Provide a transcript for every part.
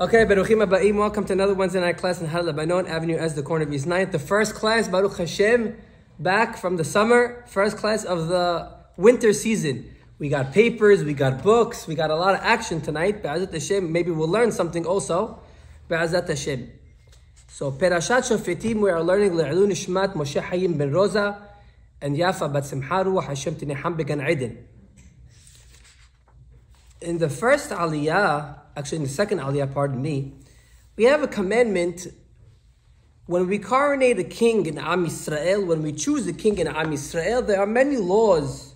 Okay, Baruchim Aba'im, welcome to another Wednesday night class in Halebanon Avenue as the corner of East 9th. The first class, Baruch Hashem, back from the summer, first class of the winter season. We got papers, we got books, we got a lot of action tonight. Be'ezat Hashem, maybe we'll learn something also. Be'ezat Hashem. So, Perashat Shofetim, we are learning Le'elu Nishmat Moshe Hayim ben Rosa and Yafa bat Simharu Hashem Tineham began Eden. In the first aliyah, actually in the second aliyah, pardon me, we have a commandment when we coronate a king in Am Yisrael, when we choose a king in Am Yisrael, there are many laws,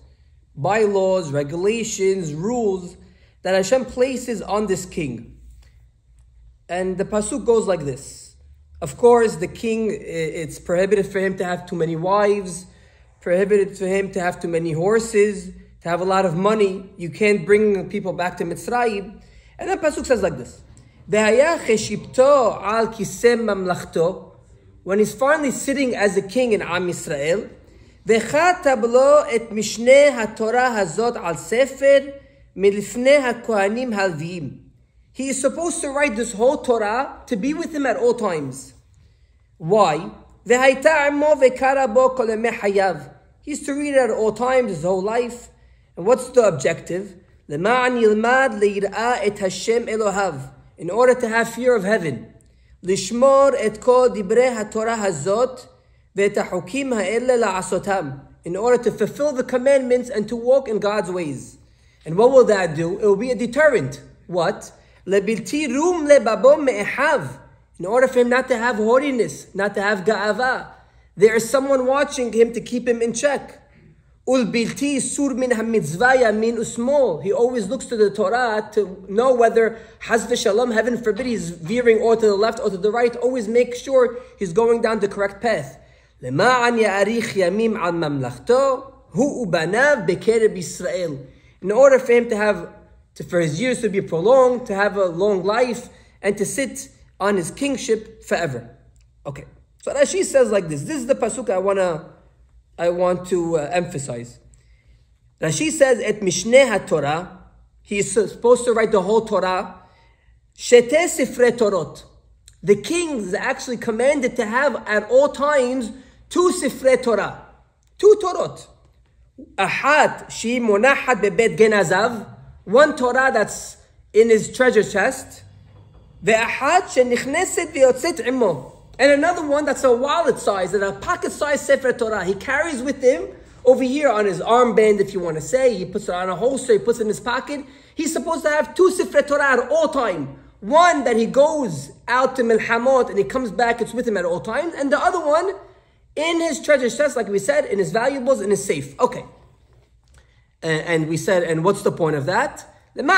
bylaws, regulations, rules that Hashem places on this king. And the pasuk goes like this. Of course, the king, it's prohibited for him to have too many wives, prohibited for him to have too many horses, to have a lot of money. You can't bring people back to Mitzrayim. And the pasuk says like this: when he's finally sitting as a king in Am Yisrael, he is supposed to write this whole Torah to be with him at all times. Why? He's to read it at all times, his whole life. And what's the objective? In order to have fear of heaven. In order to fulfill the commandments and to walk in God's ways. And what will that do? It will be a deterrent. What? In order for him not to have haughtiness, not to have ga'ava. There is someone watching him to keep him in check. He always looks to the Torah to know whether, Haz v'shalom, heaven forbid, he's veering or to the left or to the right. Always make sure he's going down the correct path. In order for him to have, for his years to be prolonged, to have a long life, and to sit on his kingship forever. Okay, so Rashi says like this. This is the pasuk I want to emphasize. Rashi says, "Et Mishneh HaTorah." He is supposed to write the whole Torah. Shete Sifrei Torot. The king is actually commanded to have at all times 2 Sifrei Torah, 2 Torot. Ahat she monachat bebet genazav. 1 Torah that's in his treasure chest. Ve'ahat shenichneset ve'yotzet imo. And another one that's a wallet size, and a pocket size Sefer Torah. He carries with him over here on his armband, if you want to say. He puts it on a holster, he puts it in his pocket. He's supposed to have 2 Sefer Torah at all time. One that he goes out to Milhamot and he comes back, it's with him at all times. And the other one in his treasure chest, like we said, in his valuables, in his safe. Okay. And we said, and what's the point of that? In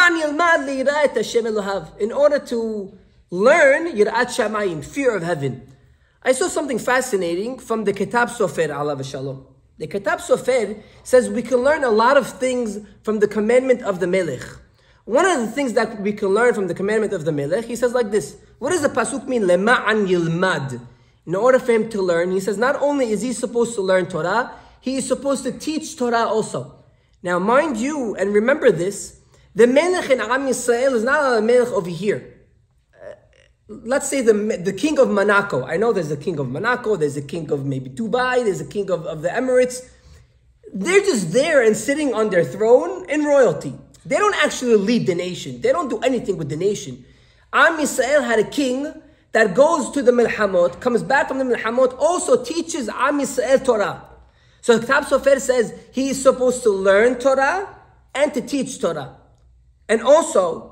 order to learn Yirat Shamayim, fear of heaven. I saw something fascinating from the Kitab Sofer, alav Shalom. The Kitab Sofer says we can learn a lot of things from the commandment of the Melech. One of the things that we can learn from the commandment of the Melech, he says like this. What does the pasuk mean? Lema'an yilmad. In order for him to learn, he says not only is he supposed to learn Torah, he is supposed to teach Torah also. Now mind you, and remember this, the Melech in Am Yisrael is not a Melech over here. Let's say the king of Monaco. I know there's a king of Monaco, there's a king of maybe Dubai, there's a king of the Emirates. They're just there and sitting on their throne in royalty. They don't actually lead the nation. They don't do anything with the nation. Am Yisrael had a king that goes to the Milhamot, comes back from the Milhamot, also teaches Am Yisrael Torah. So Kitab Sofer says he is supposed to learn Torah and to teach Torah. And also,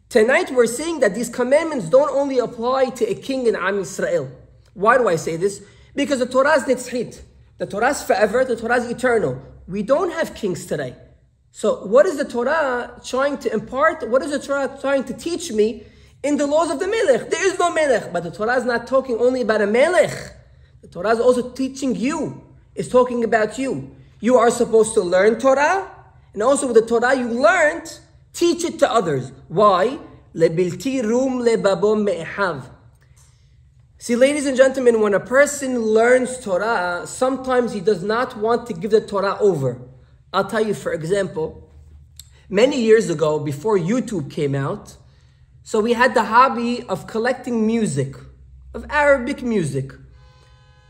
tonight we're seeing that these commandments don't only apply to a king in Am Yisrael. Why do I say this? Because the Torah is nitzchit. The Torah is forever, the Torah is eternal. We don't have kings today. So what is the Torah trying to impart? What is the Torah trying to teach me in the laws of the Melech? There is no Melech, but the Torah is not talking only about a Melech. The Torah is also teaching you. It's talking about you. You are supposed to learn Torah, and also with the Torah you learned, teach it to others. Why? Lebilti rum lebabom me'ehav. See, ladies and gentlemen, when a person learns Torah, sometimes he does not want to give the Torah over. I'll tell you, for example, many years ago, before YouTube came out, So we had the hobby of collecting music, of Arabic music.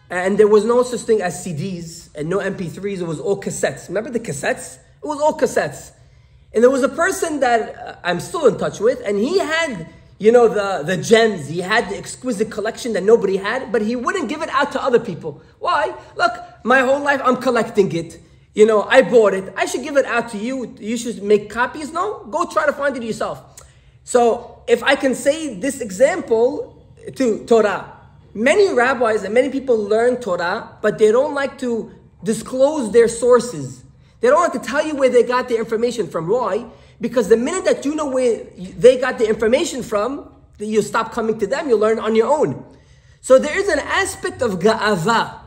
And there was no such thing as CDs and no MP3s. It was all cassettes. Remember the cassettes? It was all cassettes. And there was a person that I'm still in touch with, and he had, the gems. He had the exquisite collection that nobody had, but he wouldn't give it out to other people. Why? Look, my whole life I'm collecting it. I bought it. I should give it out to you. You should make copies. No, go try to find it yourself. So if I can say this example to Torah, many rabbis and many people learn Torah, but they don't like to disclose their sources. They don't like to tell you where they got their information from. Why? Because the minute that you know where they got the information from, you stop coming to them, you learn on your own. So there is an aspect of ga'ava,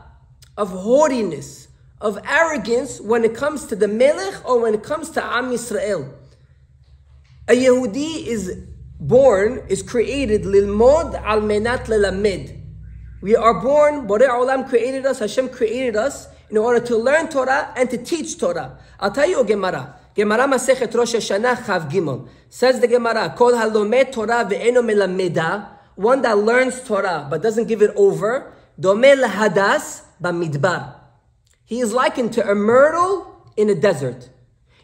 of haughtiness, of arrogance when it comes to the Melech or when it comes to Am Yisrael. A Yehudi is created lilmod al menat lelamed. We are born, Borei Olam created us, Hashem created us in order to learn Torah and to teach Torah. I'll tell you a Gemara. Gemara Masechet Rosh Hashanah Chav Gimel. Says the Gemara, Kol halomed Torah ve'eno melameda, one that learns Torah but doesn't give it over, domeh lehadas bamidbar. He is likened to a myrtle in a desert.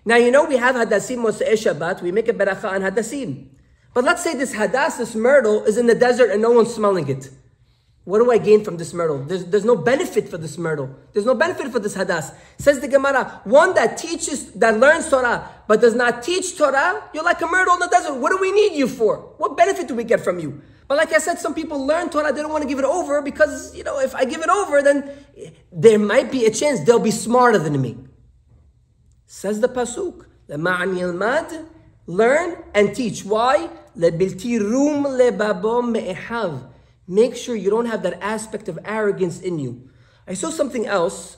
Now we have hadassim Mosei Shabbat, we make a beracha on hadassim. But let's say this hadas, this myrtle, is in the desert and no one's smelling it. What do I gain from this myrtle? There's no benefit for this myrtle. There's no benefit for this hadas. Says the Gemara, one that learns Torah, but does not teach Torah, you're like a myrtle in the desert. What do we need you for? What benefit do we get from you? But like I said, some people learn Torah, they don't want to give it over because, if I give it over, then there might be a chance they'll be smarter than me. Says the Pasuk, Lema'an yilmad, learn and teach. Why? Lebilti rum lebabo me'ehav. Make sure you don't have that aspect of arrogance in you. I saw something else.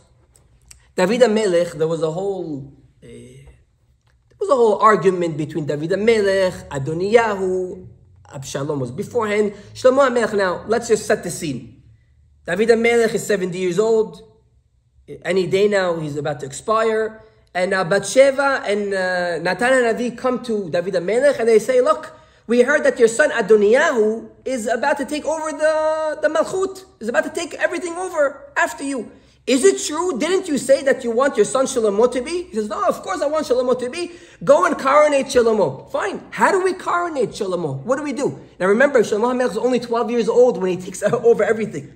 David HaMelech, there was a whole argument between David HaMelech, Adoniyahu, Absalom was beforehand. Shlomo HaMelech, now let's just set the scene. David HaMelech is 70 years old. Any day now he's about to expire. And Bathsheba and Natan HaNavi come to David HaMelech and they say, look, we heard that your son Adoniyahu is about to take over the Malchut, is about to take everything over after you. Is it true? Didn't you say that you want your son Shlomo to be? He says, no, of course I want Shlomo to be. Go and coronate Shlomo. Fine. How do we coronate Shlomo? What do we do? Now remember, Shlomo HaMelech is only 12 years old when he takes over everything.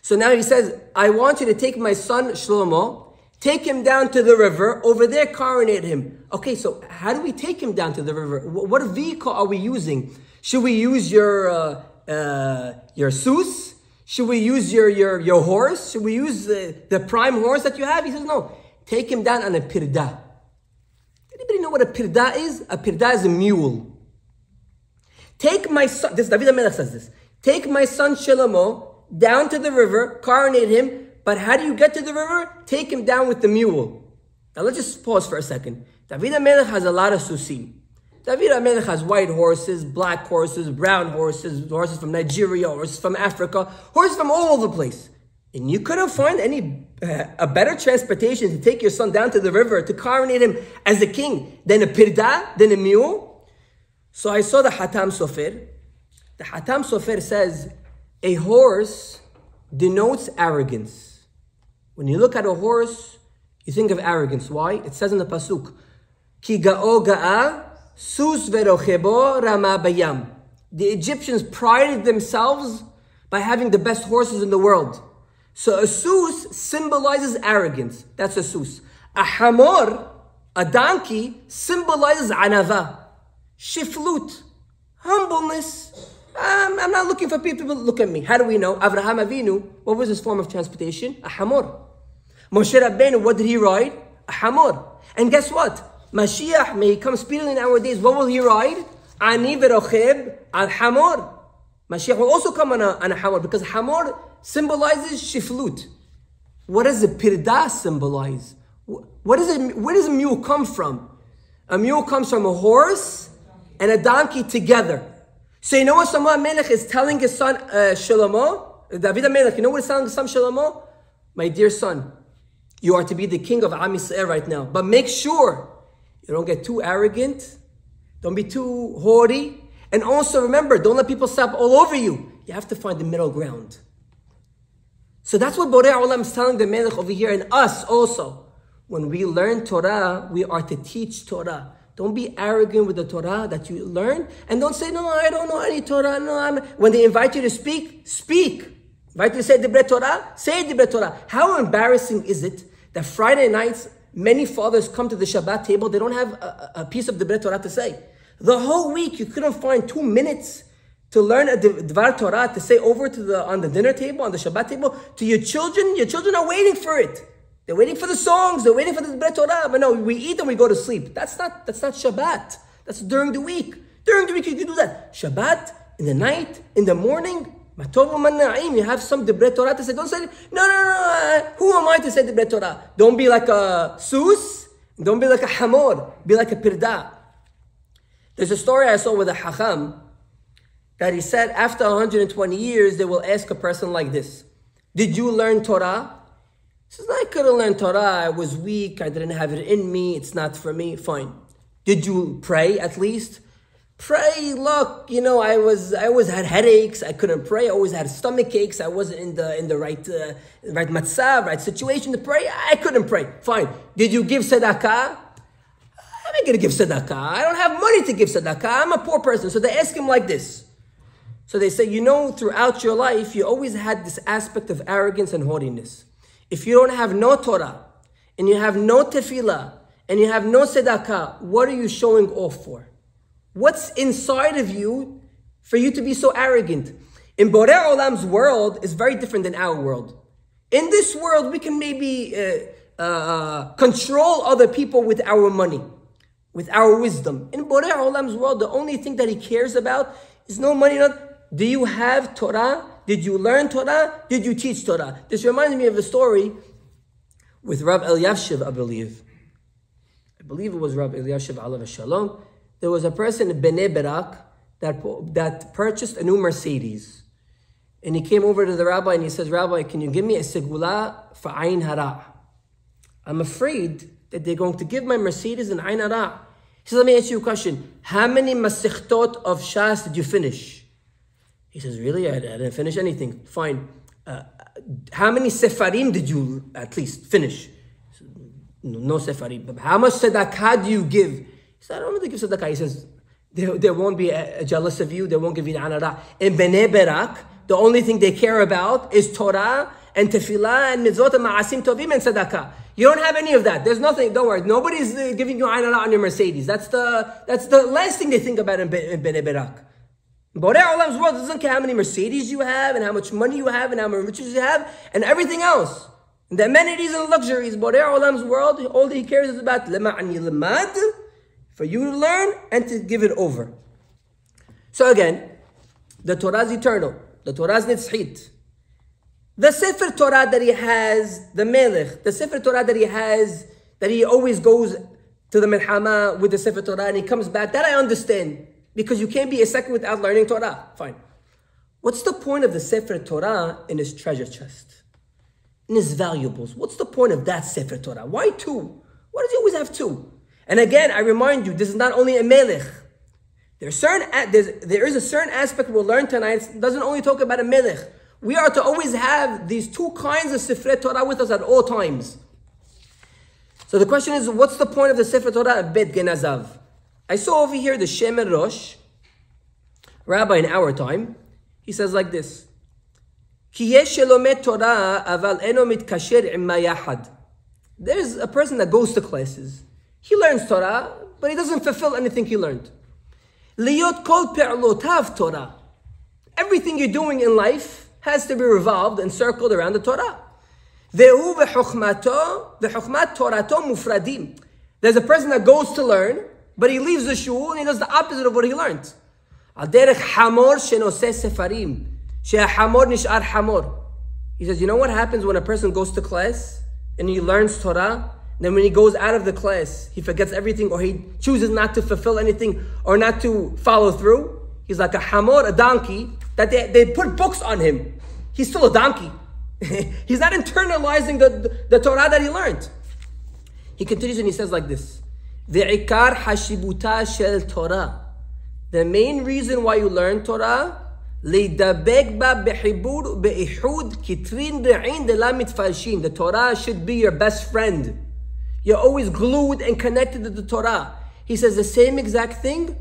So now he says, I want you to take my son Shlomo, take him down to the river, over there coronate him. Okay, so how do we take him down to the river? What vehicle are we using? Should we use your sus? Should we use your horse? Should we use the prime horse that you have? He says, no, take him down on a pirda. Anybody know what a pirda is? A pirda is a mule. Take my son, this David HaMelech says this, take my son Shlomo down to the river, coronate him, but how do you get to the river? Take him down with the mule. Now let's just pause for a second. David HaMelech has a lot of susim. David HaMelech has white horses, black horses, brown horses, horses from Nigeria, horses from Africa, horses from all over the place. And you couldn't find a better transportation to take your son down to the river to coronate him as a king than a pirda, than a mule. So I saw the Hatam Sofer. The Hatam Sofer says, a horse denotes arrogance. When you look at a horse, you think of arrogance. Why? It says in the Pasuk, Ki ga'o ga'a, sus verochebo rama bayam. The Egyptians prided themselves by having the best horses in the world. So a sus symbolizes arrogance. That's a sus. A hamor, a donkey, symbolizes anava, shiflut, humbleness. I'm not looking for people to look at me. How do we know? Avraham Avinu, what was his form of transportation? A hamor. Moshe Rabbeinu, what did he ride? A hamor. And guess what? Mashiach, may he come speedily nowadays, what will he ride? Ani verocheb al hamor. Mashiach will also come on a hamor because hamor symbolizes shiflut. What does the pirda symbolize? Where does a mule come from? A mule comes from a horse and a donkey together. So you know what Shlomo HaMelech is telling his son Shlomo? David HaMelech, you know what he's telling his son Shlomo? My dear son, you are to be the king of Am Yisrael right now. But make sure you don't get too arrogant. Don't be too haughty. And also remember, don't let people step all over you. You have to find the middle ground. So that's what Borei Olam is telling the Melech over here, and us also. When we learn Torah, we are to teach Torah. Don't be arrogant with the Torah that you learn, and don't say, no, I don't know any Torah. No, when they invite you to speak, speak. Invite you to say Divrei Torah, say Divrei Torah. How embarrassing is it that Friday nights, many fathers come to the Shabbat table, they don't have a piece of Divrei Torah to say. The whole week, you couldn't find 2 minutes to learn a Dvar Torah, to say over on the dinner table, on the Shabbat table, to your children. Your children are waiting for it. They're waiting for the songs. They're waiting for the Dvar Torah. But no, we eat and we go to sleep. That's not Shabbat. That's during the week. During the week, you can do that. Shabbat, in the night, in the morning, you have some Divrei Torah to say. Don't say, no, who am I to say Divrei Torah? Don't be like a sus. Don't be like a hamor. Be like a pirda. There's a story I saw with a hacham, that he said after 120 years, they will ask a person like this: did you learn Torah? He says, I couldn't learn Torah. I was weak. I didn't have it in me. It's not for me. Fine. Did you pray at least? Pray, look, I always had headaches. I couldn't pray. I always had stomach aches. I wasn't in the right matzav, right situation to pray. I couldn't pray. Fine. Did you give tzedakah? I'm not going to give tzedakah. I don't have money to give tzedakah. I'm a poor person. So they ask him like this. So they say, throughout your life, you always had this aspect of arrogance and haughtiness. If you don't have no Torah, and you have no tefillah, and you have no tzedakah, what are you showing off for? What's inside of you for you to be so arrogant? In Borei Olam's world is very different than our world. In this world, we can maybe control other people with our money, with our wisdom. In Borei Olam's world, the only thing that he cares about is no money, do you have Torah? Did you learn Torah? Did you teach Torah? This reminds me of a story with Rav Elyashiv, I believe. I believe it was Rav Elyashiv, alav shalom. There was a person in Bnei Barak that purchased a new Mercedes. And he came over to the rabbi and he says, Rabbi, can you give me a segula for Ain Hara? I'm afraid that they're going to give my Mercedes an Ain Hara. He says, let me ask you a question. How many Masechtot of Shas did you finish? He says, really? I didn't finish anything. Fine. How many Sefarim did you at least finish? Said, no Sefarim. How much tzedakah do you give? He said, I don't want to give tzedakah. He says, there won't be jealous of you. They won't give you the anara. In Bnei Barak, the only thing they care about is Torah and tefillah and mitzvot and ma'asim tovim and tzedakah. You don't have any of that. There's nothing. Don't worry. Nobody's giving you anara on your Mercedes. That's the last thing they think about in Bnei Barak. Borei Olam's world doesn't care how many Mercedes you have and how much money you have and how much riches you have and everything else. And the amenities and luxuries. Borei Olam's world, all he cares is about lema'ani lemad, for you to learn and to give it over. So again, the Torah is eternal. The Torah is nitzchit. The Sefer Torah that he has, the Melech, the Sefer Torah that he has, that he always goes to the Melchama with the Sefer Torah and he comes back, that I understand. Because you can't be a second without learning Torah. Fine. What's the point of the Sefer Torah in his treasure chest? In his valuables? What's the point of that Sefer Torah? Why 2? Why does he always have 2? And again, I remind you, this is not only a melech. There is a certain aspect we'll learn tonight. It doesn't only talk about a melech. We are to always have these 2 kinds of Sefer Torah with us at all times. So the question is, what's the point of the Sefer Torah at Bet Genazav? I saw over here the Shemer Rosh, rabbi in our time. He says like this: There's a person that goes to classes. He learns Torah, but he doesn't fulfill anything he learned. Everything you're doing in life has to be revolved and circled around the Torah. There's a person that goes to learn, but he leaves the shul and he does the opposite of what he learned. He says, you know what happens when a person goes to class and he learns Torah? Then when he goes out of the class, he forgets everything, or he chooses not to fulfill anything or not to follow through. He's like a hamor, a donkey, that they put books on him. He's still a donkey. He's not internalizing the Torah that he learned. He continues and he says like this: Ve'ikar hashibuta shel Torah The main reason why you learn Torah, the Torah should be your best friend. You're always glued and connected to the Torah. He says the same exact thing.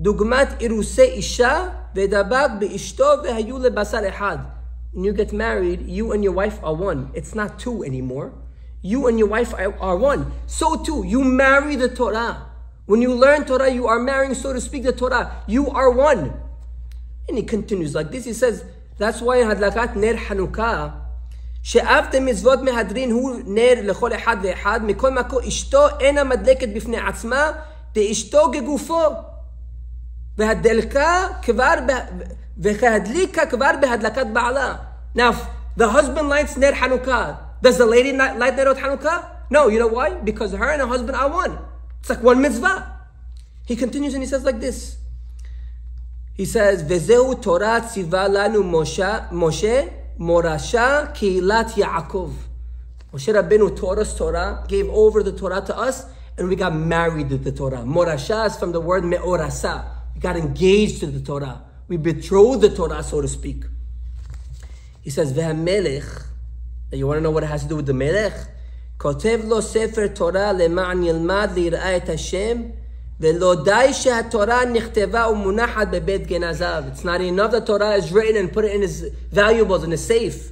Dugmat iruse isha vedabat beishto vehayu lebasar ehad. When you get married, you and your wife are one. It's not two anymore. You and your wife are one. So too, you marry the Torah. When you learn Torah, you are marrying, so to speak, the Torah. You are one. And he continues like this. He says, that's why in Hadlakat Ner Hanukkah, שאף מצוות מהדרין הוא נר לכל אחד ואחד, מכל מקום אשתו אינה מדלקת בפני עצמה, דאשתו כגופו. והדלקה כבר בהדלקת בעלה. Now, the husband lights Ner Hanukkah. Does the lady light Nerot Hanukkah? No, you know why? Because her and her husband are one. It's like one mitzvah. He continues and he says like this. He says, "Vezehu Torah tziva lanu Moshe morasha keilat Yaakov." Moshe Rabbeinu taught us Torah, gave over the Torah to us, and we got married to the Torah. Morasha is from the word me'orasa. We got engaged to the Torah. We betrothed the Torah, so to speak. He says, "Ve'hamelech." You want to know what it has to do with the Melech? כותב לו ספר תורה למען ילמד ליראה את השם ולא די שהתורה נכתבה ומונחת בבית גנזיו. It's not enough that Torah is written and put it in his valuables, in his safe.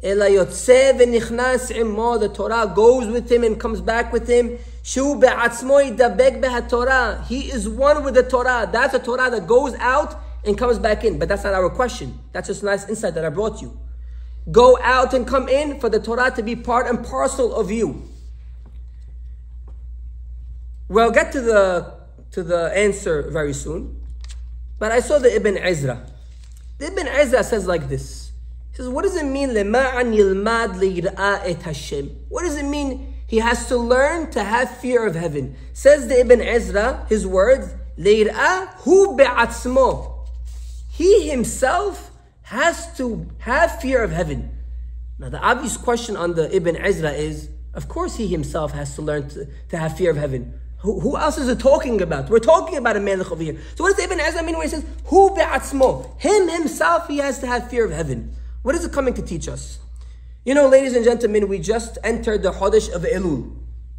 אלא יוצא ונכנס עמו. The Torah goes with him and comes back with him. שהוא בעצמו ידבק בהתורה. He is one with the Torah. That's a Torah that goes out and comes back in. But that's not our question. That's just a nice insight that I brought you. Go out and come in for the Torah to be part and parcel of you. We'll get to the answer very soon. But I saw the Ibn Ezra. The Ibn Ezra says like this. He says, what does it mean? لَمَعَنْ يِلْمَادْ لِيْرْآ إِتْ هَشَّمْ. What does it mean? He has to learn to have fear of heaven. Says the Ibn Ezra, his words, لِيْرْآ هُ بِعَصْمُهُ. He himself has to have fear of heaven. Now the obvious question on the Ibn Ezra is, of course he himself has to learn to have fear of heaven. Who else is it talking about? We're talking about a melech over here. So what does Ibn Ezra mean when he says, Hu be'atzmo? Him himself, he has to have fear of heaven. What is it coming to teach us? You know, ladies and gentlemen, we just entered the Chodesh of Elul.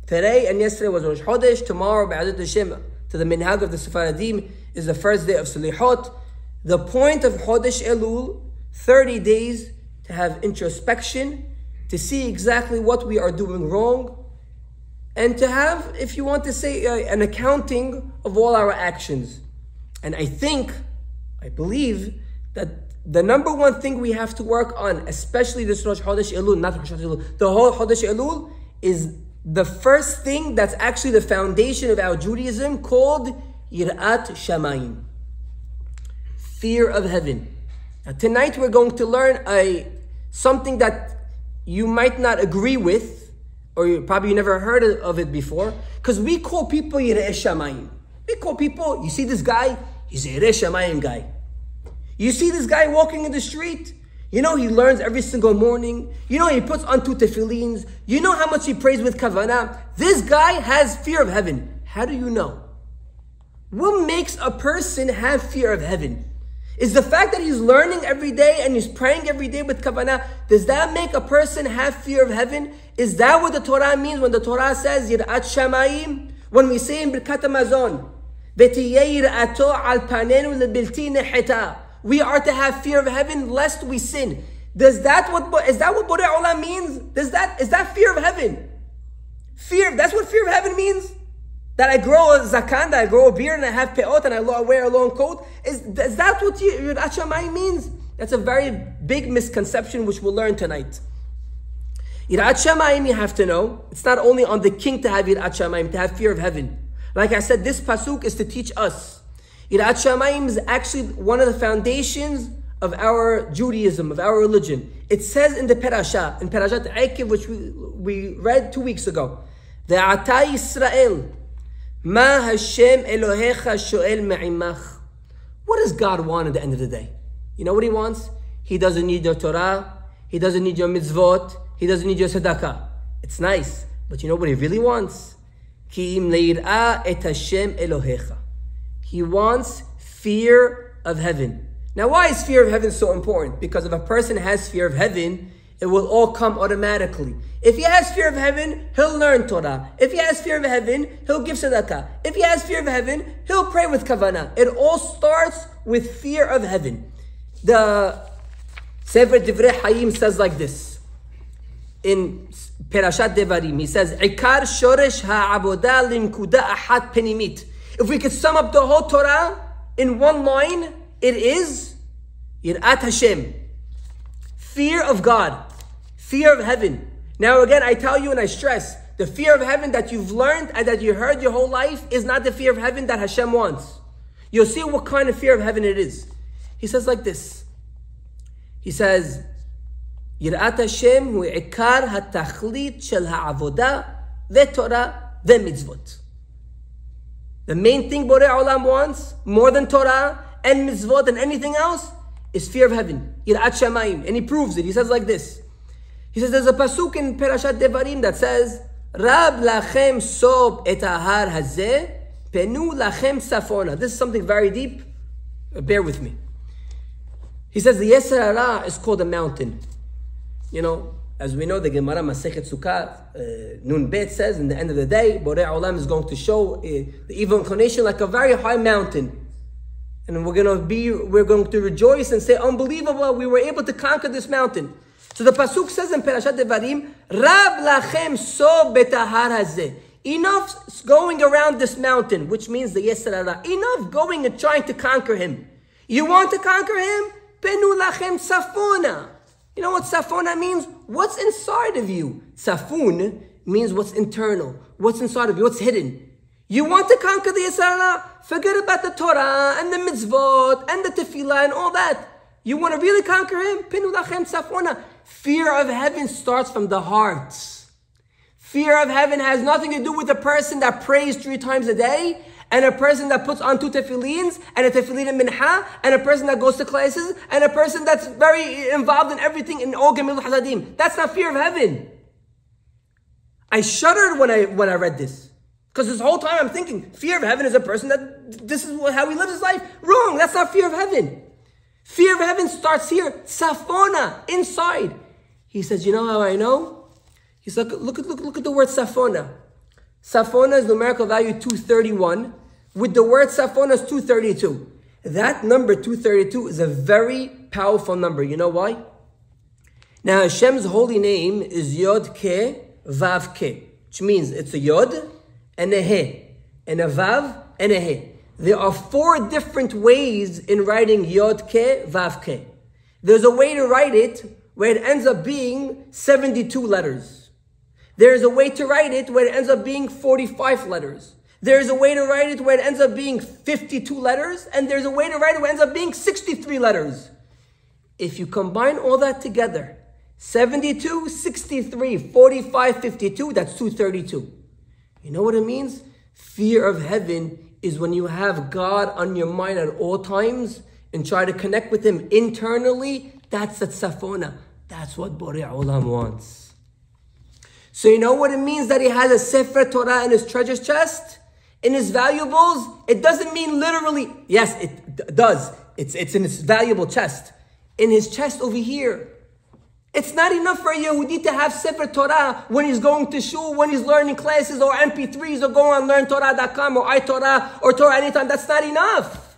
Today and yesterday was Rosh Chodesh. Tomorrow, Ba'adat Hashem, to the minhag of the Sephardim, is the first day of Salihot. The point of Chodesh Elul, 30 days to have introspection, to see exactly what we are doing wrong, and to have, if you want to say, an accounting of all our actions. And I believe that the number one thing we have to work on, especially this Rosh Chodesh Elul, not Rosh Chodesh Elul, the whole Chodesh Elul, is the first thing that's actually the foundation of our Judaism, called Yirat Shamayim. Fear of heaven. Now, tonight we're going to learn something that you might not agree with, or you probably never heard of it before, because we call people Yirei Shamayim. We call people, you see this guy, he's a Yirei Shamayim guy. You see this guy walking in the street, you know he learns every single morning, you know he puts on two tefillins, you know how much he prays with kavanah. This guy has fear of heaven. How do you know? What makes a person have fear of heaven? Is the fact that he's learning every day and he's praying every day with kavanah, does that make a person have fear of heaven? Is that what the Torah means when the Torah says, Yirat Shamayim? When we say in Birkat HaMazon, V'tiyeh yir'ato al panenu lebilti necheta. We are to have fear of heaven lest we sin. Is that what Borei Olam means? Is that fear of heaven? That's what fear of heaven means? That I grow a zakan, that I grow a beard, and I have peot, and I wear a long coat? Is that what Yirat Shamayim means? That's a very big misconception which we'll learn tonight. Yirat Shamayim, you have to know, it's not only on the king to have Yirat Shamayim, to have fear of heaven. Like I said, this pasuk is to teach us. Yirat Shamayim is actually one of the foundations of our Judaism, of our religion. It says in the Perashat, in Perashat Eikev, which we read 2 weeks ago, Ve'ata Yisrael, Ma Hashem Elohecha shoel me'imach. What does God want at the end of the day? You know what he wants? He doesn't need your Torah. He doesn't need your mitzvot. He doesn't need your tzedakah. It's nice. But you know what he really wants? Ki im leir'a et Hashem Elohecha. He wants fear of heaven. Now, why is fear of heaven so important? Because if a person has fear of heaven, it will all come automatically. If he has fear of heaven, he'll learn Torah. If he has fear of heaven, he'll give tzedakah. If he has fear of heaven, he'll pray with kavanah. It all starts with fear of heaven. The Sefer Divrei Hayim says like this. In Perashat Devarim, he says, Ikar shoresh ha'abodah limkuda ahat penimit. If we could sum up the whole Torah in one line, it is Yirat Hashem. Fear of God. Fear of heaven. Now again, I tell you and I stress, the fear of heaven that you've learned and that you heard your whole life is not the fear of heaven that Hashem wants. You'll see what kind of fear of heaven it is. He says like this. He says, Yirat Hashem hu ikar hatachlit shel ha'avodah ve'torah ve'mitzvot. The main thing Borei Olam wants, more than Torah and mitzvot and anything else, is fear of heaven. Yirat Shamayim. And he proves it. He says like this. He says there's a pasuk in Perashat Devarim that says, Rab lachem sob et ahar hazeh, penu lachem safona. This is something very deep. Bear with me. He says the Yetzer Hara is called a mountain. You know, as we know, the Gemara Masechet Sukkah, Nun Bet says, in the end of the day, Borei Olam is going to show the evil inclination like a very high mountain. And we're going to rejoice and say, unbelievable, we were able to conquer this mountain. So the pasuk says in Perashat Devarim, Rab lachem so betahar hazeh. Enough going around this mountain, which means the Yetzer Hara. Enough going and trying to conquer him. You want to conquer him? Penu lachem safona. You know what safona means? What's inside of you. Safun means what's internal, what's inside of you, what's hidden. You want to conquer the Yetzer Hara? Forget about the Torah and the mitzvot and the tefillah and all that. You want to really conquer him? Pinu lachem safona. Fear of heaven starts from the heart. Fear of heaven has nothing to do with a person that prays 3 times a day, and a person that puts on 2 tefillins, and a tefillin and minha, and a person that goes to classes, and a person that's very involved in everything in all Gemilut Hasadim. That's not fear of heaven. I shuddered when I read this. Because this whole time I'm thinking, fear of heaven is a person that this is how he lives his life. Wrong, that's not fear of heaven. Fear of heaven starts here, safona, inside. He says, you know how I know? He said, look at the word safona. Safona is numerical value 231. With the word safona is 232. That number 232 is a very powerful number. You know why? Now Hashem's holy name is Yod Ke Vav Ke, which means it's a Yod and a He, and a Vav and a He. There are 4 different ways in writing Yod Ke Vav Ke. There's a way to write it where it ends up being 72 letters. There's a way to write it where it ends up being 45 letters. There's a way to write it where it ends up being 52 letters. And there's a way to write it where it ends up being 63 letters. If you combine all that together, 72, 63, 45, 52, that's 232. You know what it means? Fear of heaven is when you have God on your mind at all times and try to connect with him internally. That's the safona. That's what Borei Olam wants. So you know what it means that he has a Sefer Torah in his treasure chest? In his valuables? It doesn't mean literally. Yes, it does. It's in his valuable chest. In his chest over here. It's not enough for a Yehudi to have Sefer Torah when he's going to shul, when he's learning classes or MP3s or going on LearnTorah.com or iTorah or Torah Anytime. That's not enough.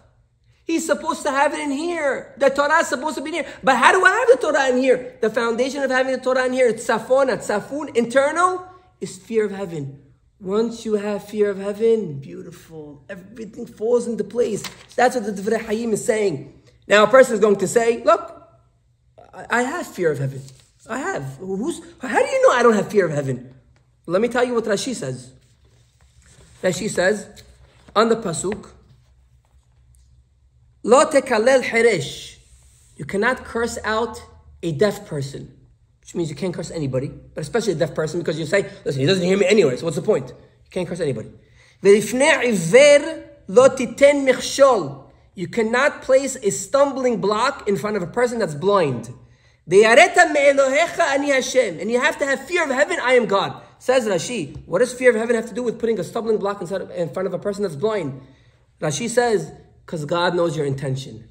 He's supposed to have it in here. The Torah is supposed to be in here. But how do I have the Torah in here? The foundation of having the Torah in here, it's safona, safun, internal, is fear of heaven. Once you have fear of heaven, beautiful. Everything falls into place. That's what the Divrei Hayim is saying. Now a person is going to say, look, I have fear of heaven. I have. How do you know I don't have fear of heaven? Let me tell you what Rashi says. Rashi says, on the pasuk, Lo tekalel heresh. You cannot curse out a deaf person. Which means you can't curse anybody, but especially a deaf person, because you say, listen, he doesn't hear me anyway, so what's the point? You can't curse anybody. Ve'ifnei iver lo titen michshol. You cannot place a stumbling block in front of a person that's blind. And you have to have fear of heaven, I am God. Says Rashi, what does fear of heaven have to do with putting a stumbling block in front of a person that's blind? Rashi says, Because God knows your intention.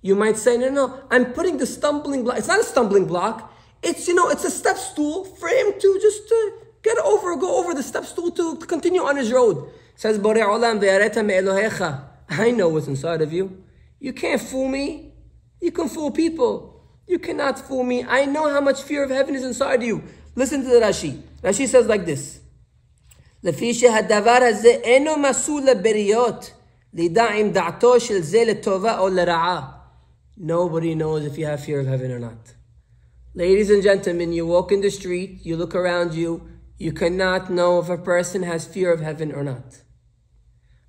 You might say, no, I'm putting the stumbling block. It's not a stumbling block. It's, it's a step stool for him to just go over the step stool to continue on his road. Says Borei Olam, ve'areta me'elohecha. I know what's inside of you. You can't fool me. You can fool people. You cannot fool me. I know how much fear of heaven is inside you. Listen to the Rashi. Rashi says like this. לפי שהדבר הזה אינו מסור לבריות, לידע אם דעתו של זה לטובה או לרעה. Nobody knows if you have fear of heaven or not. Ladies and gentlemen, you walk in the street, you look around you, you cannot know if a person has fear of heaven or not.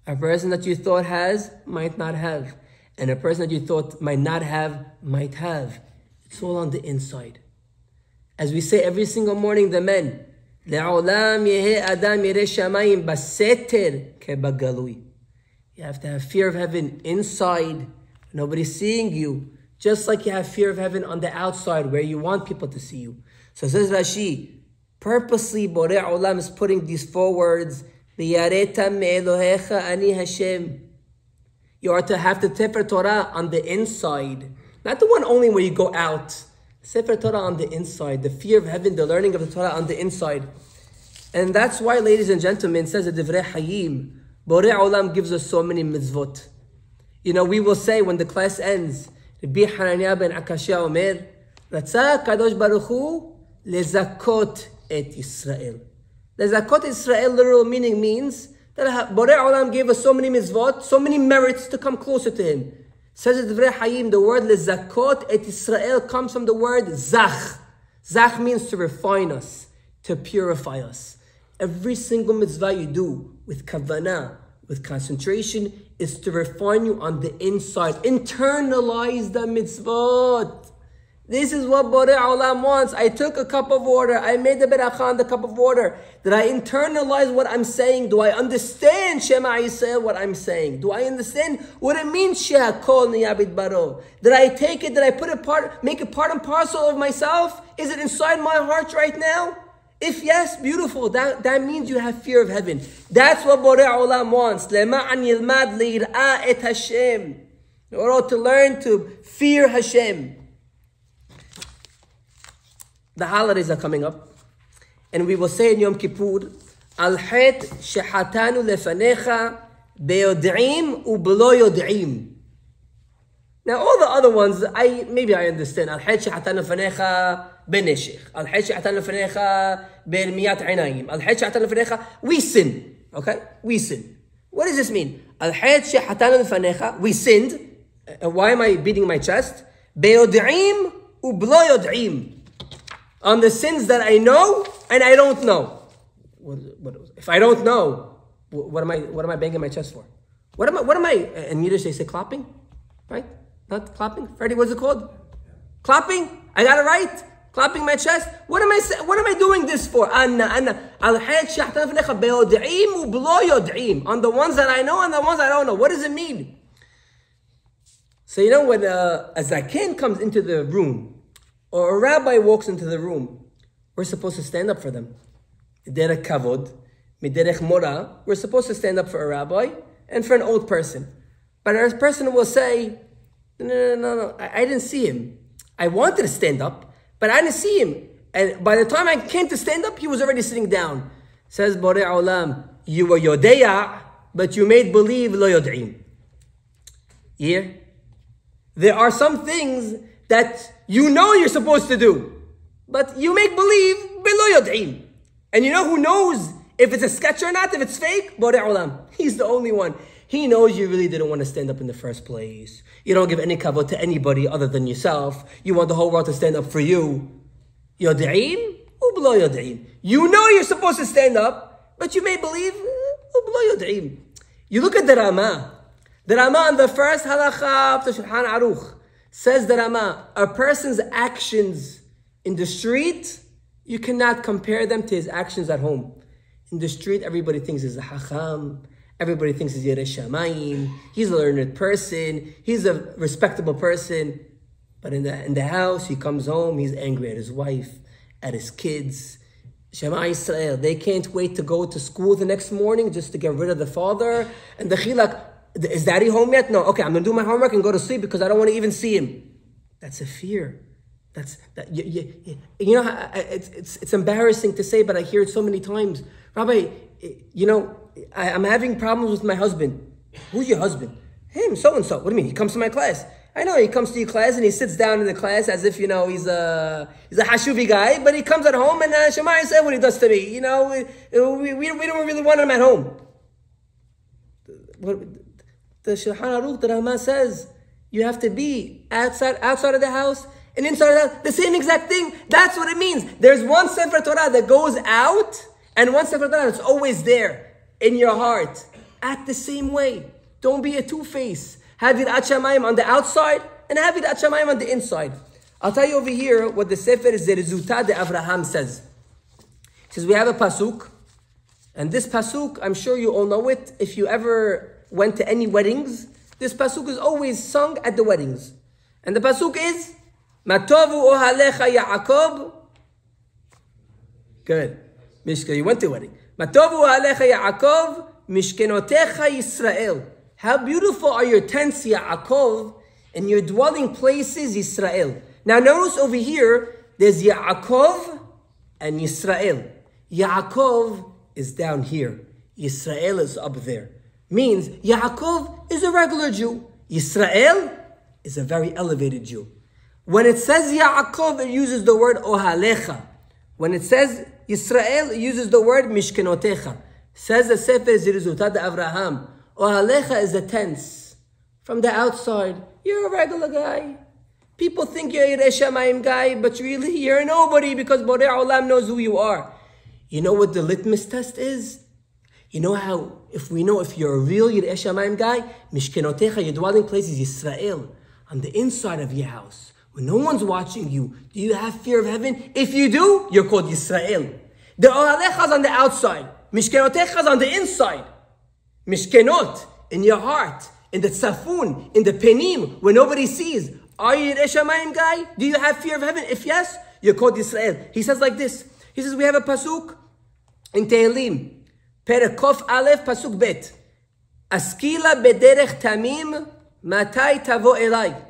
A person that you thought has, might not have. And a person that you thought might not have, might have. It's all on the inside. As we say every single morning, the men, לעולם יהא אדם ירא שמיים בסתר כבגלוי. You have to have fear of heaven inside. Nobody's seeing you. Just like you have fear of heaven on the outside where you want people to see you. So says Rashi, purposely Borei Olam is putting these four words, V'yareta me'elohecha ani Hashem. You are to have the Sefer Torah on the inside. Not the one only where you go out. Sefer Torah on the inside. The fear of heaven, the learning of the Torah on the inside. And that's why, ladies and gentlemen, it says at Divrei Hayim, Borei Olam gives us so many mitzvot. We will say when the class ends, Rabbi Hananiah ben Akashia Omer, Ratzah Kadosh Baruch Hu lezakot et Yisrael. Lezakot Israel literal meaning means that Borei Olam gave us so many mitzvot, so many merits to come closer to Him. Says at Divrei Hayim, the word lezakot et Israel comes from the word zach. Zach means to refine us, to purify us. Every single mitzvah you do with kavanah, with concentration, is to refine you on the inside. Internalize the mitzvot. This is what Borei Olam wants. I took a cup of water. I made the beracha on the cup of water. Did I internalize what I'm saying? Do I understand Shema Yisrael, what I'm saying? Do I understand what it means She'akol niyabid baro? Did I take it? Did I make it part and parcel of myself? Is it inside my heart right now? If yes, beautiful. That means you have fear of heaven. That's what Borei Olam wants. Lema'an yilmad li'ir'a et Hashem. In order to learn to fear Hashem. The holidays are coming up. And we will say in Yom Kippur, Al-het shehatanu lefanecha be'yod'im u'b'lo yod'im. Now all the other ones, maybe I understand. Al-het shehatanu lefanecha beneshech. Al-het shehatanu lefanecha be'rmiyat einayim. Al-het shehatanu lefanecha, we sin. Okay? We sin. What does this mean? Al-het shehatanu lefanecha, we sinned. And why am I beating my chest? Be'yod'im u'b'lo yod'im. On the sins that I know and I don't know. If I don't know, what am I banging my chest for? What am I? In Yiddish they say clapping, right? Not clapping. Freddie, what's it called? Clapping. I got it right. Clapping my chest. What am I doing this for? On the ones that I know and the ones I don't know. What does it mean? So when a zaken comes into the room, or a rabbi walks into the room, we're supposed to stand up for them. Derech kavod, miderech mora, we're supposed to stand up for a rabbi and for an old person. But a person will say, no, I didn't see him. I wanted to stand up, but I didn't see him. And by the time I came to stand up, he was already sitting down. Says Borei Olam, you were yodeya, but you made believe lo yod'im. Here, there are some things that you're supposed to do, but you make believe below yod'im. And you know who knows if it's a sketch or not, if it's fake? Borei Olam. He's the only one. He knows you really didn't want to stand up in the first place. You don't give any kavod to anybody other than yourself. You want the whole world to stand up for you. Yod'im u below yod'im. You know you're supposed to stand up, but you may believe u below yod'im. You look at the Ramah. The Ramah on the first halakha of the Shulchan Aruch says the Ramah, a person's actions in the street, you cannot compare them to his actions at home. In the street, everybody thinks he's a hacham. Everybody thinks he's Yerei Shamayim. He's a learned person. He's a respectable person. But in the house, he comes home, he's angry at his wife, at his kids. Shema Yisrael, they can't wait to go to school the next morning just to get rid of the father. And the chilak, Is Daddy home yet? No. Okay, I'm going to do my homework and go to sleep because I don't want to even see him. That's a fear. You know, it's embarrassing to say, but I hear it so many times. Rabbi, you know, I'm having problems with my husband. Who's your husband? Him, so-and-so. What do you mean? He comes to my class. I know he comes to your class and he sits down in the class as if, you know, he's a hashuvi guy, but he comes at home and Shemai said what he does to me. You know, we don't really want him at home. The Shulchan Aruch, the Rama says, you have to be outside of the house and inside of the house. The same exact thing. That's what it means. There's one Sefer Torah that goes out and one Sefer Torah that's always there in your heart. Act the same way. Don't be a two-face. Have Yirat Shamayim on the outside and have Yirat Shamayim on the inside. I'll tell you over here what the Sefer Zerzuta de Avraham says. It says we have a pasuk, and this pasuk, I'm sure you all know it. If you ever went to any weddings, this pasuk is always sung at the weddings. And the pasuk is, Matovu ohalecha Yaakov. Good. Mishka, you went to a wedding. Matovu ohalecha Yaakov, mishkenotecha Yisrael. How beautiful are your tents, Yaakov, and your dwelling places, Yisrael. Now notice over here, there's Yaakov and Yisrael. Yaakov is down here. Yisrael is up there. Means Yaakov is a regular Jew. Yisrael is a very elevated Jew. When it says Yaakov, it uses the word ohalecha. When it says Yisrael, it uses the word mishkenotecha. Says the Sefer Zirzutat de Avraham, ohalecha is a tense. From the outside, you're a regular guy. People think you're a Shamayim guy, but really you're nobody because Borei Olam knows who you are. You know what the litmus test is? You know how, if you're a real Yirei Shamayim guy, Mishkenotecha, your dwelling place is Yisrael, on the inside of your house, when no one's watching you. Do you have fear of heaven? If you do, you're called Yisrael. The Ohalecha is on the outside. Mishkenotecha is on the inside. Mishkenot, in your heart, in the tzafun, in the penim, where nobody sees. Are you Yirei Shamayim guy? Do you have fear of heaven? If yes, you're called Yisrael. He says like this. He says, we have a pasuk in Tehillim. Perek Kof Aleph, pasuk bet. Askila bederech tamim, matai tavo elai.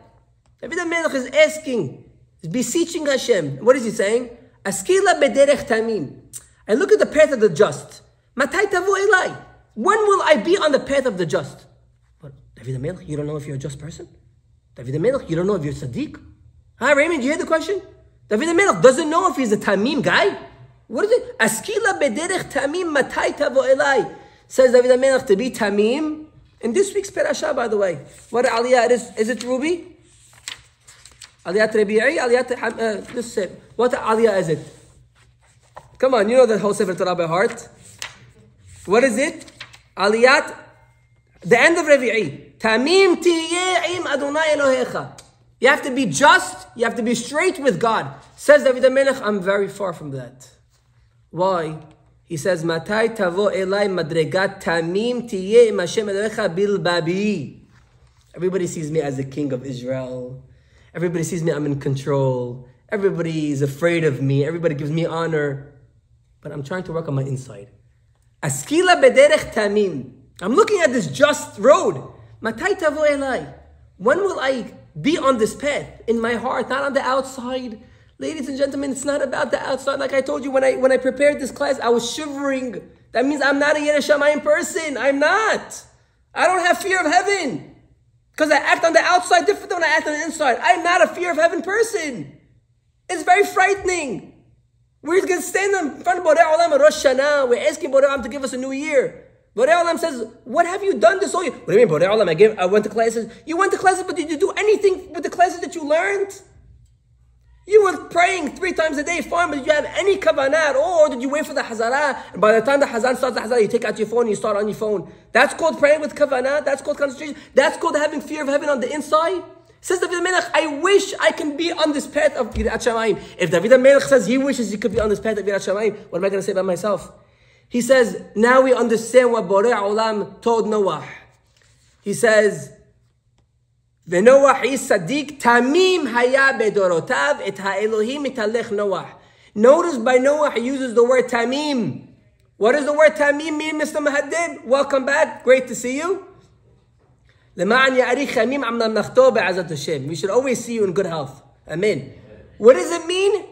David HaMelech is asking, is beseeching Hashem. What is he saying? Askila bederech tamim. I look at the path of the just. Matai tavo elai. When will I be on the path of the just? But David HaMelech, you don't know if you're a just person? David HaMelech, you don't know if you're Sadiq? Huh, Raymond, you hear the question? David HaMelech doesn't know if he's a Tamim guy. What is it? Askila bederech tamim matai tavo elai. Says David HaMelech to be Tamim. In this week's Perashat, by the way. What aliyah it is? Is it Ruby? Aliyat Rabi'i? Aliyat, this is what aliyah is it? Come on, you know the whole Sefer Torah by heart. What is it? Aliyat, the end of Rabi'i. Tamim tiyeh im Adonai Elohecha. You have to be just, you have to be straight with God. Says David HaMelech, I'm very far from that. Why? He says, Matai tavo elai madregat tamim tiyeh im Hashem Elohecha bilbabi. Everybody sees me as the king of Israel. Everybody sees me, I'm in control. Everybody is afraid of me. Everybody gives me honor. But I'm trying to work on my inside. Askila bederech tamim. I'm looking at this just road. Matai tavo elai. When will I be on this path? In my heart, not on the outside. Ladies and gentlemen, it's not about the outside. Like I told you, when I prepared this class, I was shivering. That means I'm not a Yirei Shamayim person. I'm not. I don't have fear of heaven. Because I act on the outside different than when I act on the inside. I'm not a fear of heaven person. It's very frightening. We're going to stand in front of Borei Olam at Rosh Hashanah. We're asking Borei Olam to give us a new year. Borei Olam says, what have you done this whole year? What do you mean, Borei Olam? I went to classes. You went to classes, but did you do anything with the classes that you learned? You were praying 3 times a day, fine, but did you have any kavanah at all? Or did you wait for the hazarah? And by the time the hazan starts the hazarah, you take out your phone and you start on your phone. That's called praying with kavanah. That's called concentration. That's called having fear of heaven on the inside. Says David HaMelech, I wish I can be on this path of Yirat Shamayim. If David HaMelech says he wishes he could be on this path of Yirat Shamayim, what am I going to say about myself? He says, now we understand what Borei Olam told Noah. He says, V'Noah is Sadiq, Tamim haya bedorotav, et ha'elohim italech Noah. Notice by Noah, he uses the word Tamim. What does the word Tamim mean, Mr. Muhaddib? Welcome back. Great to see you. We should always see you in good health. Amen. What does it mean?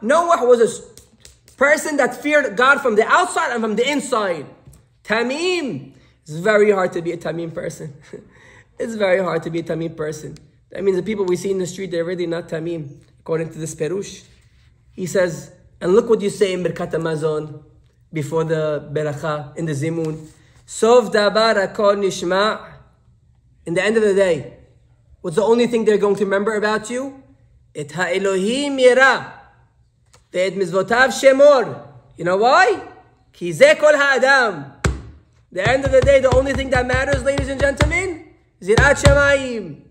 Noah was a person that feared God from the outside and from the inside. Tamim. It's very hard to be a Tamim person. It's very hard to be a Tamim person. That means the people we see in the street, they're really not Tamim. According to this Perush. He says, and look what you say in Birkat Hamazon, before the Beracha, in the Zimun. Sov dabar hakol nishma. In the end of the day, what's the only thing they're going to remember about you? Et ha'elohim yira. Ve'et mizvotav shemor. You know why? Ki ze kol ha'adam. The end of the day, the only thing that matters, ladies and gentlemen, is Yirat Shamayim.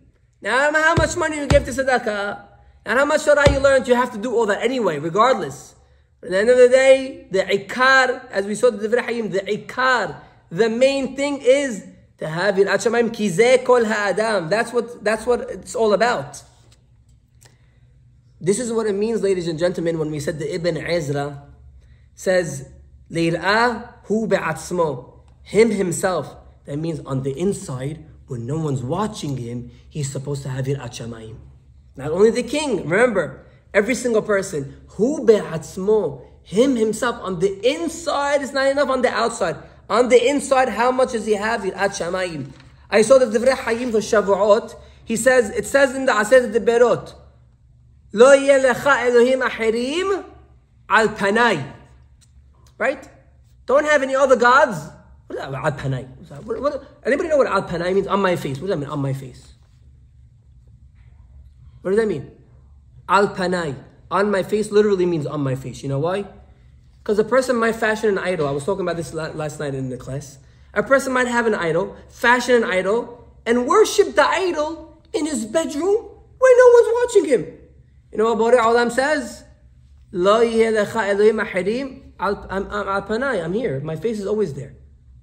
Now, how much money you give to tzedakah, and how much Torah you learned, you have to do all that anyway, regardless. At the end of the day, the ikar, as we saw the Divrei Hayim, the ikar, the main thing is to have Yirat Shamayim, ki ze kol ha'adam. That's what it's all about. This is what it means, ladies and gentlemen, when we said the Ibn Ezra says, Leir'ah hu be'atzmo. Him himself. That means on the inside, when no one's watching him, he's supposed to have Yirat Shamayim. Not only the king, remember, every single person, hu be'atzmo, him himself, on the inside, it's not enough on the outside. On the inside, how much does he have Yirat Shamayim? I saw the Divrei Hayim for Shavuot. It says in the Aseret Deberot, Lo yeh lecha Elohim achirim al panai. Right? Don't have any other gods. What is that? Al panai. Anybody know what al panai means? On my face. What does that mean? On my face. What does that mean? Al panai. On my face literally means on my face. You know why? Because a person might fashion an idol. I was talking about this last night in the class. A person might have an idol, fashion an idol, and worship the idol in his bedroom where no one's watching him. You know what Borei Olam says? Lo yeh lecha Elohim achirim al panai. I'm here. My face is always there.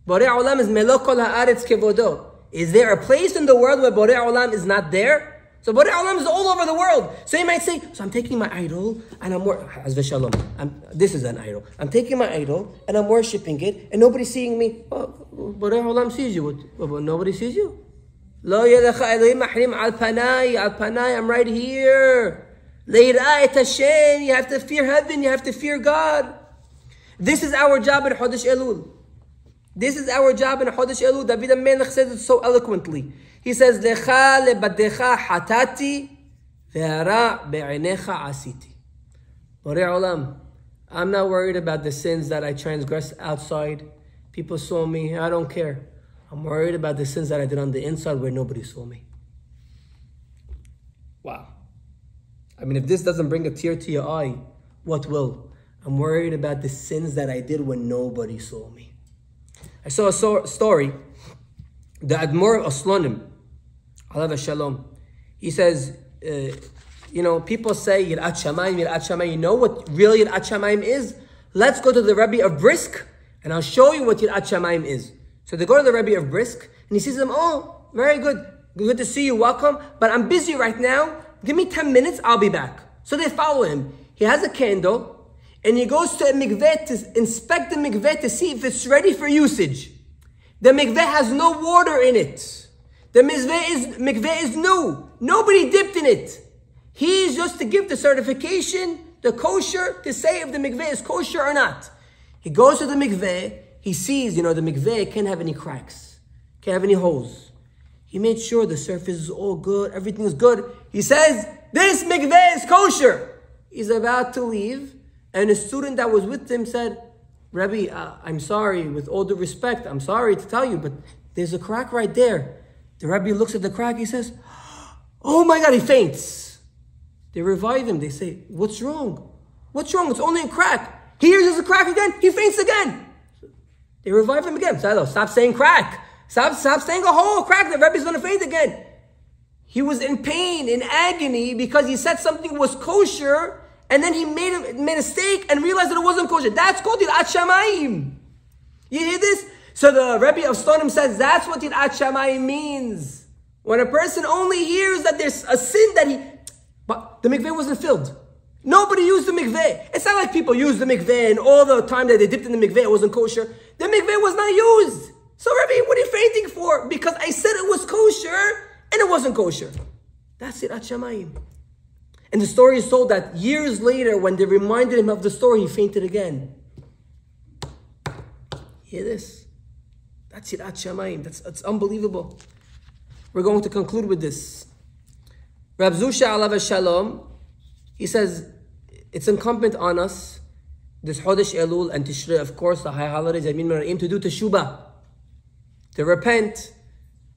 Borei Olam is melo kol haaretz kevodo. Is there a place in the world where Borei Olam is not there? So Borei Olam is all over the world. So you might say, so I'm taking my idol and this is an idol. I'm taking my idol and I'm worshipping it and nobody's seeing me. Oh, Borei Olam sees you. But nobody sees you. Lo yeh lecha Elohim achirim al panai. I'm right here. Leir'ah et Hashem. You have to fear heaven. You have to fear God. This is our job in Chodesh Elul. This is our job in Chodesh Elul. David HaMelech says it so eloquently. He says, Lecha lebadecha hatati ve'hara be'einecha asiti. Borei Olam, I'm not worried about the sins that I transgressed outside. People saw me. I don't care. I'm worried about the sins that I did on the inside where nobody saw me. Wow. I mean, if this doesn't bring a tear to your eye, what will? I'm worried about the sins that I did when nobody saw me. I saw a story. The Admor of Oslonim, Alav Shalom, he says, people say Yirat Shamayim, Yirat Shamayim. You know what real Yirat Shamayim is? Let's go to the Rebbe of Brisk, and I'll show you what Yirat Shamayim is. So they go to the Rebbe of Brisk, and he sees them, oh, very good. Good to see you, welcome. But I'm busy right now. Give me 10 minutes, I'll be back. So they follow him. He has a candle, and he goes to a mikveh to inspect the mikveh to see if it's ready for usage. The mikveh has no water in it. The mikveh is new. Nobody dipped in it. He's just to give the certification, the kosher, to say if the mikveh is kosher or not. He goes to the mikveh. He sees, the mikveh can't have any cracks. Can't have any holes. He made sure the surface is all good. Everything is good. He says, this mikveh is kosher. He's about to leave. And a student that was with him said, Rabbi, I'm sorry, with all due respect, I'm sorry to tell you, but there's a crack right there. The Rabbi looks at the crack, he says, oh my God, he faints. They revive him. They say, what's wrong? What's wrong? It's only a crack. He hears there's a crack again, he faints again. They revive him again. Stop saying crack. Stop saying a whole crack. The Rebbe's going to faint again. He was in pain, in agony, because he said something was kosher, and then he made a mistake and realized that it wasn't kosher. That's called Yirat Shamayim. You hear this? So the Rebbe of Stonim says that's what Yirat Shamayim means. When a person only hears that there's a sin but the mikveh wasn't filled. Nobody used the mikveh. It's not like people used the mikveh and all the time that they dipped in the mikveh it wasn't kosher. The mikveh was not used. So Rabbi, what are you fainting for? Because I said it was kosher and it wasn't kosher. That's Yirat Shamayim. And the story is told that years later, when they reminded him of the story, he fainted again. Hear this? That's Yirat Shamayim. That's unbelievable. We're going to conclude with this. Rab Zusha alav shalom, he says, it's incumbent on us, this Chodesh Elul and Tishrei, of course, the high holidays, to do teshubah, to repent,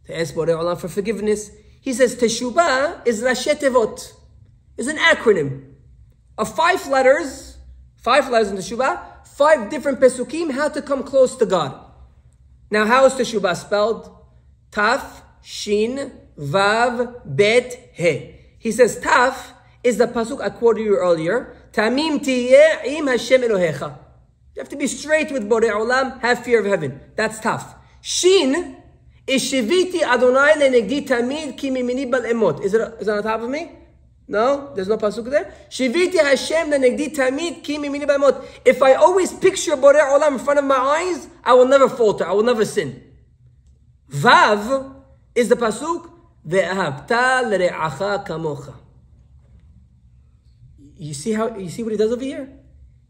to ask Borei Olam for forgiveness. He says teshubah is Rashi Tevot, is an acronym of 5 letters in teshubah, 5 different pesukim, how to come close to God. Now, how is teshubah spelled? Taf, Shin, Vav, Bet, He. He says Taf is the pasuk I quoted you earlier. Tamim tiyeh im Hashem Elohecha. You have to be straight with Borei Olam, have fear of heaven. That's Taf. Shin is Shiviti Adonai lenegdi tamid ki mimini bal emot. Is it on top of me? No? There's no pasuk there? Shiviti Hashem lenegdi tamid ki mimini bal emot. If I always picture Borei Olam in front of my eyes, I will never falter. I will never sin. Vav is the pasuk ve'ahavta l're'acha kamocha. You see what he does over here?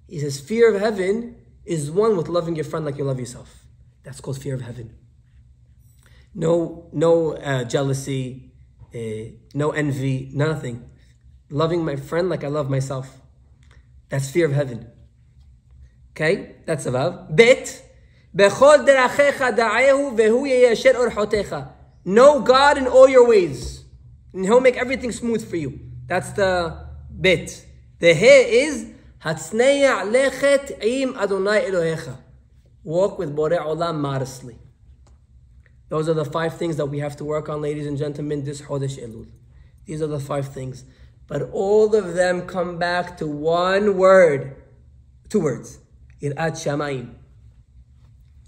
He says fear of heaven is one with loving your friend like you love yourself. That's called fear of heaven. No jealousy, no envy, nothing. Loving my friend like I love myself. That's fear of heaven. Okay, that's a vav. Bet, bechol derachecha da'ehu vehu yeyasher orchotecha. Know God in all your ways, and He'll make everything smooth for you. That's the bet. The he is hatzneya lechet im Adonai Elohecha. Walk with Borei Olam modestly. Those are the 5 things that we have to work on, ladies and gentlemen, this Chodesh Elul. These are the 5 things. But all of them come back to one word. 2 words. Yirat Shamayim.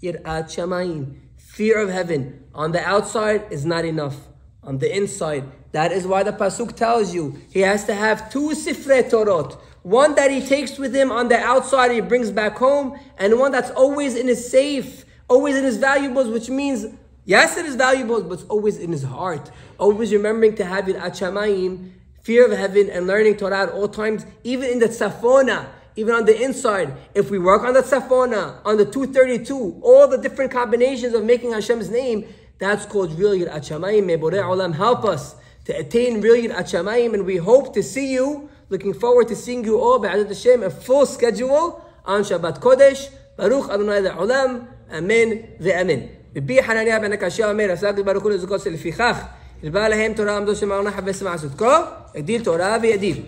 Yirat Shamayim. Fear of heaven. On the outside is not enough. On the inside. That is why the pasuk tells you he has to have 2 sifrei Torot. One that he takes with him on the outside, he brings back home, and one that's always in his safe, always in his valuables, which means, yes, it is valuables, but it's always in his heart. Always remembering to have Yirat Shamayim, fear of heaven, and learning Torah at all times, even in the tzafona, even on the inside. If we work on the tzafona, on the 232, all the different combinations of making Hashem's name, that's called real Yirat Shamayim. May Borei Olam help us to attain real Yirat Shamayim, and we hope to see you. Looking forward to seeing you all, B'Ezrat Hashem, a full schedule on Shabbat Kodesh. Baruch Adonai Le'olam. Amen ve'amen. B'bi Hananiah ben Akashia Omer, Asag Baruch Hu Lezukot Selefichach. Ilba Lahem Torah Amdo Shema'ona Habes Ma'asut Ko. Egdil Torah ve'yadil.